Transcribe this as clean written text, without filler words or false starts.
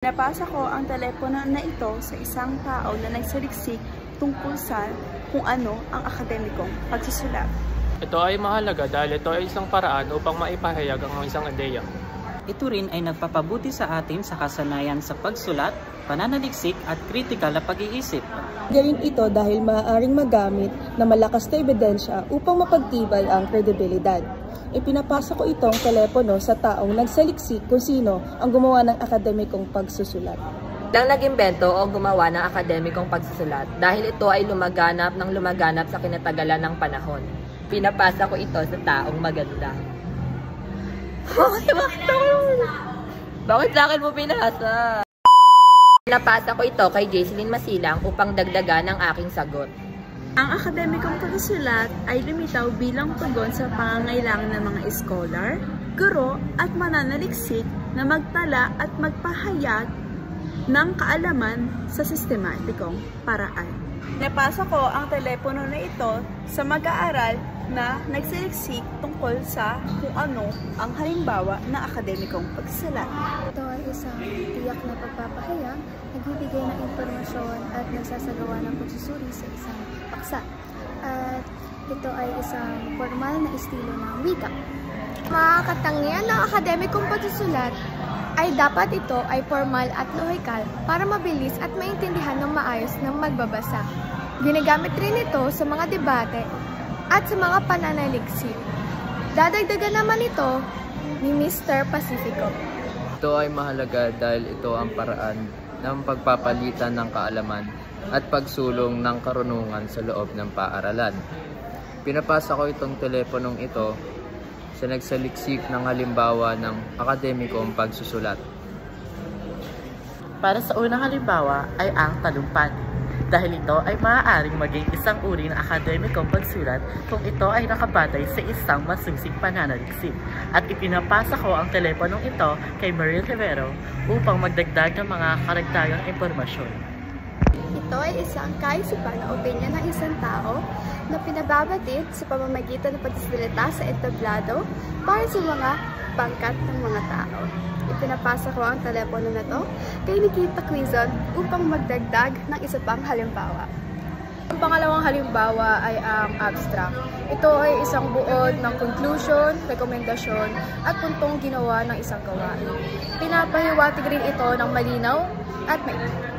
Napasa ko ang telepono na ito sa isang tao na nagsaliksik tungkol sa kung ano ang akademikong pagsusulat. Ito ay mahalaga dahil ito ay isang paraan upang maipahayag ang isang ideya. Ito rin ay nagpapabuti sa atin sa kasanayan sa pagsulat, pananaliksik at kritikal na pag-iisip. Gawin ito dahil maaaring magamit na malakas na ebidensya upang mapagtibay ang kredibilidad. Ipinapasa ko itong telepono sa taong nagsaliksik kung sino ang gumawa ng akademikong pagsusulat. Lang nag-imbento o gumawa ng akademikong pagsusulat dahil ito ay lumaganap sa kinatagalan ng panahon. Pinapasa ko ito sa taong maganda. Bakit sa akin mo pinasa? Pinapasa ko ito kay Jaiseline Masilang upang dagdagan ang aking sagot. Ang akademikong pagsusulat ay lumitaw bilang tugon sa pangangailangan ng mga scholar, guro at mananaliksik na magtala at magpahayag ng kaalaman sa sistematikong paraan. Napasa ko ang telepono na ito sa mag-aaral na nagsaliksik tungkol sa kung ano ang halimbawa ng akademikong pagsusulat. Ito ay isang tiyak na pagpapahayag, nagbibigay ng impormasyon at nagsasagawa ng pagsusuri sa isang paksa. At ito ay isang formal na estilo ng wika. Mga katangian ng akademikong pagsusulat ay dapat ito ay formal at lohikal para mabilis at maintindihan ng maayos ng magbabasa. Ginagamit rin ito sa mga debate at sa mga pananaliksik. Dadagdagan naman ito ni Mr. Pacifico. Ito ay mahalaga dahil ito ang paraan ng pagpapalitan ng kaalaman at pagsulong ng karunungan sa loob ng paaralan. Pinapasa ko itong teleponong ito sa nagsaliksik ng halimbawa ng akademikong pagsusulat. Para sa unang halimbawa ay ang talumpati. Dahil ito ay maaaring maging isang uri ng akademikong pagsulat kung ito ay nakabatay sa isang masusing pananaliksik. At ipinapasa ko ang teleponong ito kay Mariel Rivero upang magdagdag ng mga karagdagang impormasyon. Ito ay isang kaisipan na opinyon ng isang tao na pinababatid sa pamamagitan ng pagsasalita sa entablado para sa mga pangkat ng mga tao. Ipinapasa ko ang telepono na to kay Nikita Quizon upang magdagdag ng isa pang halimbawa. Ang pangalawang halimbawa ay ang abstract. Ito ay isang buod ng conclusion, rekomendasyon at puntong ginawa ng isang gawain. Pinapahiwatig rin ito ng malinaw at maikli.